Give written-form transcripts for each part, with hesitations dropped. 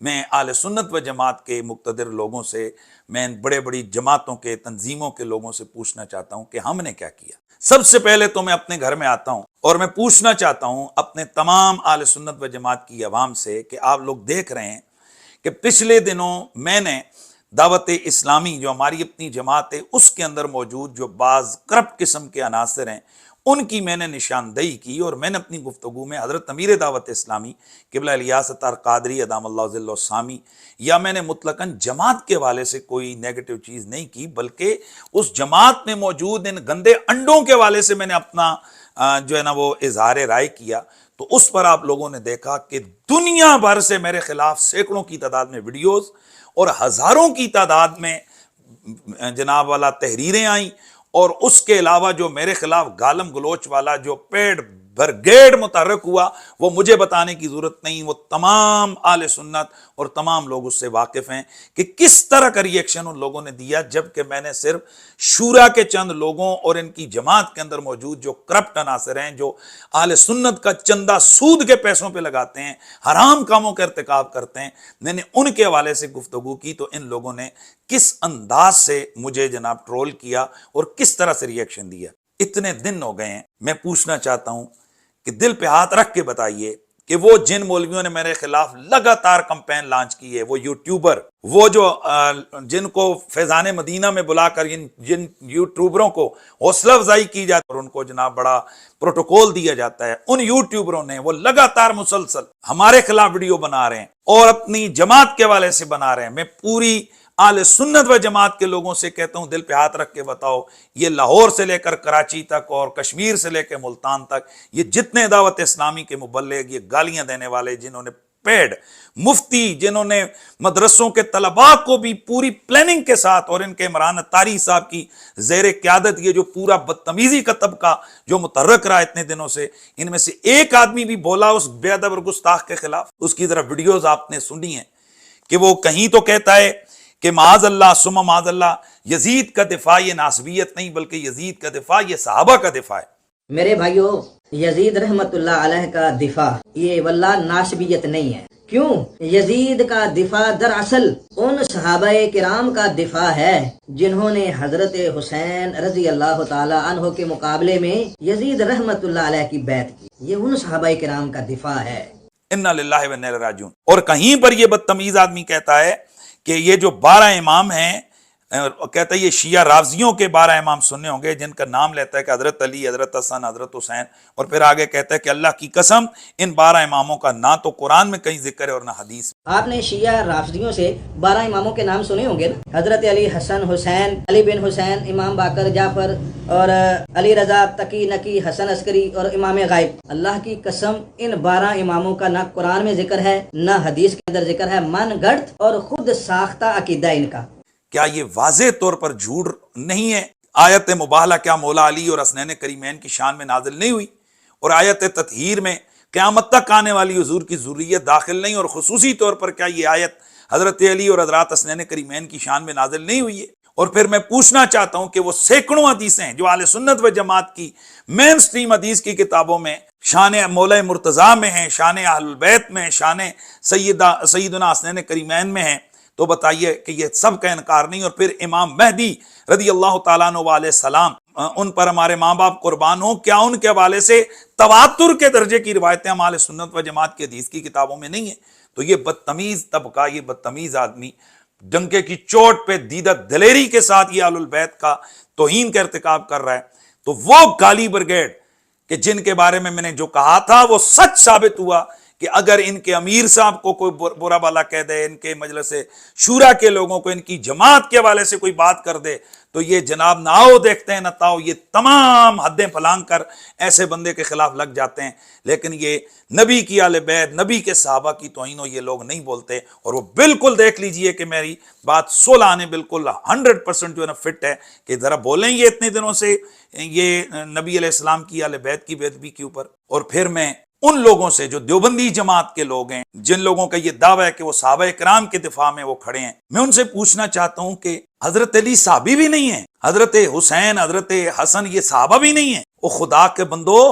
میں اہل سنت و جماعت کے مقتدر لوگوں سے، میں بڑے بڑی جماعتوں کے تنظیموں کے لوگوں سے پوچھنا چاہتا ہوں کہ ہم نے کیا کیا۔ سب سے پہلے تو میں اپنے گھر میں آتا ہوں اور میں پوچھنا چاہتا ہوں اپنے تمام اہل سنت و جماعت کی عوام سے کہ آپ لوگ دیکھ رہے ہیں کہ پچھلے دنوں میں نے دعوت اسلامی جو ہماری اپنی جماعت ہے اس کے اندر موجود جو بعض کرپٹ قسم کے عناصر ہیں ان کی میں نے نشاندہی کی، اور میں نے اپنی گفتگو میں حضرت امیر دعوت اسلامی قبلہ الیاس اتار قادری ادام اللہ ظلہ السامی یا میں نے مطلقاً جماعت کے حوالے سے کوئی نیگیٹو چیز نہیں کی، بلکہ اس جماعت میں موجود ان گندے انڈوں کے حوالے سے میں نے اپنا جو ہے نا وہ اظہار رائے کیا۔ تو اس پر آپ لوگوں نے دیکھا کہ دنیا بھر سے میرے خلاف سینکڑوں کی تعداد میں ویڈیوز اور ہزاروں کی تعداد میں جناب والا تحریریں آئیں، اور اس کے علاوہ جو میرے خلاف گالم گلوچ والا جو پیڑ برگیڈ متحرک ہوا وہ مجھے بتانے کی ضرورت نہیں، وہ تمام اہل سنت اور تمام لوگ اس سے واقف ہیں کہ کس طرح کا ری ایکشن ان لوگوں نے دیا، جبکہ میں نے صرف شورا کے چند لوگوں اور ان کی جماعت کے اندر موجود جو کرپٹ عناصر ہیں، جو اہل سنت کا چندہ سود کے پیسوں پہ لگاتے ہیں، حرام کاموں کا ارتکاب کرتے ہیں، میں نے ان کے حوالے سے گفتگو کی تو ان لوگوں نے کس انداز سے مجھے جناب ٹرول کیا اور کس طرح سے ری ایکشن دیا۔ اتنے دن ہو گئے ہیں، میں پوچھنا چاہتا ہوں کہ دل پہ ہاتھ رکھ کے بتائیے کہ وہ جن مولویوں نے میرے خلاف لگاتار کمپین لانچ کی ہے، وہ یوٹیوبر، وہ جو جن کو فیضان مدینہ میں بلا کر جن یوٹیوبروں کو حوصلہ افزائی کی جاتی ہے اور ان کو جناب بڑا پروٹوکول دیا جاتا ہے، ان یوٹیوبروں نے وہ لگاتار مسلسل ہمارے خلاف ویڈیو بنا رہے ہیں اور اپنی جماعت کے حوالے سے بنا رہے ہیں۔ میں پوری اہل سنت و جماعت کے لوگوں سے کہتا ہوں دل پہ ہاتھ رکھ کے بتاؤ، یہ لاہور سے لے کر کراچی تک اور کشمیر سے لے کے ملتان تک یہ جتنے دعوت اسلامی کے مبلغ، یہ گالیاں دینے والے، جنہوں نے پیڈ مفتی، جنہوں نے مدرسوں کے طلباء کو بھی پوری پلاننگ کے ساتھ اور ان کے عمران اتاری صاحب کی زیر قیادت یہ جو پورا بدتمیزی کا طبقہ جو متحرک رہا اتنے دنوں سے، ان میں سے ایک آدمی بھی بولا اس بے ادب اور گستاخ کے خلاف؟ اس کی ذرا ویڈیوز آپ نے سنی ہیں کہ وہ کہیں تو کہتا ہے کہ معاذ اللہ ثم معاذ اللہ، یزید کا دفاع یہ ناسبیت نہیں بلکہ یزید کا دفاع یہ صحابہ کا دفاع ہے۔ میرے بھائیو، یزید رحمت اللہ علیہ کا دفاع یہ واللہ ناسبیت نہیں ہے۔ کیوں؟ یزید کا دفاع دراصل ان صحابہ کرام کا دفاع ہے جنہوں نے حضرت حسین رضی اللہ تعالی عنہ کے مقابلے میں یزید رحمت اللہ علیہ کی بیعت کی، یہ ان صحابہ کرام کا دفاع ہے۔ انا للہ و انا الیہ راجعون۔ اور کہیں پر یہ بدتمیز آدمی کہتا ہے کہ یہ جو 12 امام ہیں، کہتا ہے یہ شیعہ رافضیوں کے 12 امام سننے ہوں گے جن کا نام لیتا ہے کہ حضرت علی، حضرت حسن، حضرت حسین، اور پھر آگے کہتا ہے کہ اللہ کی قسم ان 12 اماموں کا نہ تو قرآن میں کہیں ذکر ہے اور نہ حدیث میں۔ آپ نے شیعہ رافضیوں سے 12 اماموں کے نام سنے ہوں گے نا، حضرت علی، حسن، حسین، علی بن حسین، امام باقر، جعفر اور علی رضا، تقی، نقی، حسن عسکری اور امام غائب۔ اللہ کی قسم ان 12 اماموں کا نہ قرآن میں ذکر ہے نہ حدیث کے اندر ذکر ہے، من گھڑت اور خود ساختہ عقیدہ ان کا۔ کیا یہ واضح طور پر جھوٹ نہیں ہے؟ آیت مباہلہ کیا مولا علی اور حسنین کریمین کی شان میں نازل نہیں ہوئی؟ اور آیت تطہیر میں قیامت تک آنے والی حضور کی ذریت داخل نہیں؟ اور خصوصی طور پر کیا یہ آیت حضرت علی اور حضرات حسنین کریمین کی شان میں نازل نہیں ہوئی ہے؟ اور پھر میں پوچھنا چاہتا ہوں کہ وہ سینکڑوں حدیثیں ہیں جو اہل سنت و جماعت کی مین سٹریم حدیث کی کتابوں میں شان مولا مرتضیٰ میں ہیں، شان اہل البیت میں ہیں، شان سیدنا حسنین کریمین میں ہیں، تو بتائیے کہ یہ سب کا انکار نہیں؟ اور پھر امام مہدی رضی اللہ تعالیٰ عنہ علیہ السلام، ان پر ہمارے ماں باپ قربان ہوں، کیا ان کے حوالے سے تواتر کے درجے کی روایتیں ہمارے سنت و جماعت کی حدیث کی کتابوں میں نہیں ہیں؟ تو یہ بدتمیز طبقہ، یہ بدتمیز آدمی ڈنکے کی چوٹ پہ دیدہ دلیری کے ساتھ یہ اہل البیت کا توہین کا ارتکاب کر رہا ہے۔ تو وہ گالی برگیڈ کہ جن کے بارے میں نے جو کہا تھا وہ سچ ثابت ہوا کہ اگر ان کے امیر صاحب کو کوئی برا بھلا کہہ دے، ان کے مجلس شورا کے لوگوں کو، ان کی جماعت کے حوالے سے کوئی بات کر دے، تو یہ جناب نہ آؤ دیکھتے ہیں نہ تاؤ، یہ تمام حدیں پھلانگ کر ایسے بندے کے خلاف لگ جاتے ہیں۔ لیکن یہ نبی کی اہل بیت، نبی کے صحابہ کی توہین یہ لوگ نہیں بولتے، اور وہ بالکل دیکھ لیجئے کہ میری بات 16 نے بالکل 100% جو ہے نا فٹ ہے کہ ذرا بولیں یہ اتنے دنوں سے یہ نبی علیہ السلام کی اہل بیت کی بے ادبی کے اوپر۔ اور پھر میں ان لوگوں سے جو دیوبندی جماعت کے لوگ ہیں، جن لوگوں کا یہ دعویٰ ہے کہ وہ صحابہ کرام کے دفاع میں وہ کھڑے ہیں، میں ان سے پوچھنا چاہتا ہوں کہ حضرت علی صحابی بھی نہیں ہیں، حضرت حسین، حضرت حسن یہ صحابہ بھی نہیں ہیں؟ وہ خدا کے بندو،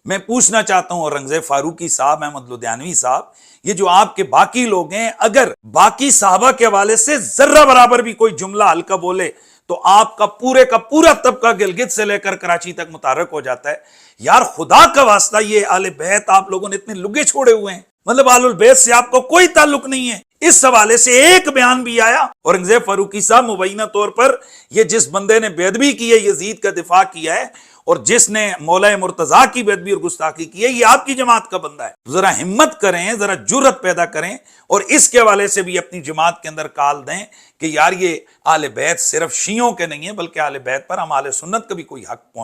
میں پوچھنا چاہتا ہوں اورنگزیب فاروقی صاحب، احمد لدھیانوی صاحب، یہ جو آپ کے باقی لوگ ہیں، اگر باقی صحابہ کے حوالے سے ذرہ برابر بھی کوئی جملہ ہلکا بولے تو آپ کا پورا طبقہ گلگت سے لے کر کراچی تک متحرک ہو جاتا ہے۔ یار خدا کا واسطہ، یہ اہل بیت آپ لوگوں نے اتنے لگے چھوڑے ہوئے ہیں، مطلب اہل البیت سے آپ کو کوئی تعلق نہیں ہے۔ اس حوالے سے ایک بیان بھی آیا اورنگزیب فاروقی صاحب مبینہ طور پر یہ جس بندے نے بے ادبی کی ہے، یزید کا دفاع کیا ہے، اور جس نے مولا مرتضیٰ کی بے ادبی اور گستاخی کی ہے، یہ آپ کی جماعت کا بندہ ہے۔ ذرا ہمت کریں، ذرا جرت پیدا کریں، اور اس کے حوالے سے بھی اپنی جماعت کے اندر کال دیں کہ یار یہ اہل بیت صرف شیعوں کے نہیں ہیں، بلکہ اہل بیت پر ہم اہل سنت کا بھی کوئی حق،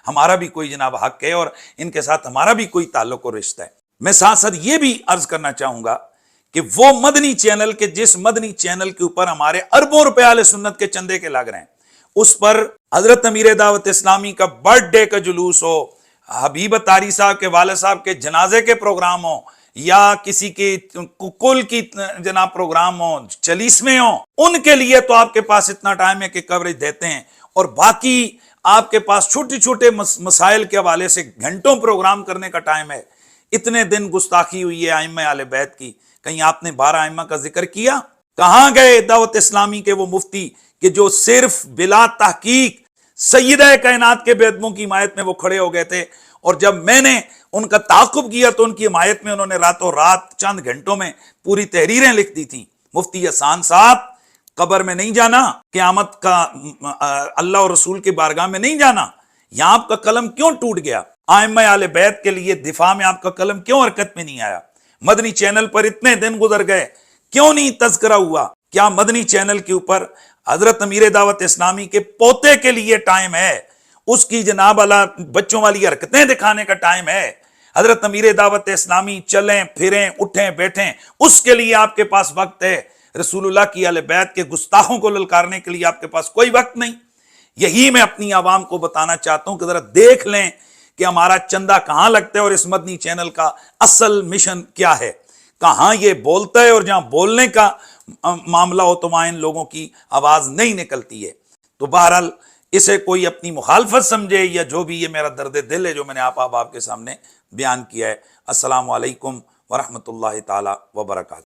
ہمارا بھی کوئی جناب حق ہے، اور ان کے ساتھ ہمارا بھی کوئی تعلق اور رشتہ ہے۔ میں ساتھ ساتھ یہ بھی عرض کرنا چاہوں گا کہ وہ مدنی چینل کے، جس مدنی چینل کے اوپر ہمارے اربوں روپے اہل سنت کے چندے کے لگ رہے ہیں، اس پر حضرت امیر دعوت اسلامی کا برتھ ڈے کا جلوس ہو، حبیب طاری صاحب کے والد صاحب کے جنازے کے پروگرام ہو، یا کسی کی کل کی جناب پروگرام ہو، چلیسمیں ہوں، ان کے لیے تو آپ کے پاس اتنا ٹائم ہے کہ کوریج دیتے ہیں، اور باقی آپ کے پاس چھوٹے چھوٹے مسائل کے حوالے سے گھنٹوں پروگرام کرنے کا ٹائم ہے۔ اتنے دن گستاخی ہوئی ہے ائمہ اہل بیت کی، کہیں آپ نے 12 ائمہ کا ذکر کیا؟ کہاں گئے دعوت اسلامی کے وہ مفتی کہ جو صرف بلا تحقیق سیدہ کائنات کے بے ادبوں کی حمایت میں وہ کھڑے ہو گئے تھے، اور جب میں نے ان کا تعاقب کیا تو ان کی حمایت میں انہوں نے راتوں رات چند گھنٹوں میں پوری تحریریں لکھ دی تھیں۔ مفتی احسان صاحب، قبر میں نہیں جانا، قیامت کا اللہ اور رسول کی بارگاہ میں نہیں جانا، یہاں آپ کا قلم کیوں ٹوٹ گیا؟ ائمہ اہل بیت کے لیے دفاع میں آپ کا قلم کیوں حرکت میں نہیں آیا؟ مدنی چینل پر اتنے دن گزر گئے، کیوں نہیں تذکرہ ہوا؟ کیا مدنی چینل کے اوپر حضرت امیر دعوت اسلامی کے پوتے کے لیے ٹائم ہے؟ اس کی جناب اللہ بچوں والی حرکتیں دکھانے کا ٹائم ہے؟ حضرت امیر دعوت اسلامی چلیں پھریں اٹھیں بیٹھیں، اس کے لیے آپ کے پاس وقت ہے؟ رسول اللہ کی اہل بیت کے گستاخوں کو للکارنے کے لیے آپ کے پاس کوئی وقت نہیں؟ یہی میں اپنی عوام کو بتانا چاہتا ہوں کہ ذرا دیکھ لیں کہ ہمارا چندہ کہاں لگتا ہے، اور اس مدنی چینل کا اصل مشن کیا ہے، کہاں یہ بولتا ہے، اور جہاں بولنے کا معاملہ ہو تو وہاں ان لوگوں کی آواز نہیں نکلتی ہے۔ تو بہرحال اسے کوئی اپنی مخالفت سمجھے یا جو بھی، یہ میرا درد دل ہے جو میں نے آپ کے سامنے بیان کیا ہے۔ السلام علیکم ورحمۃ اللہ تعالی وبرکاتہ۔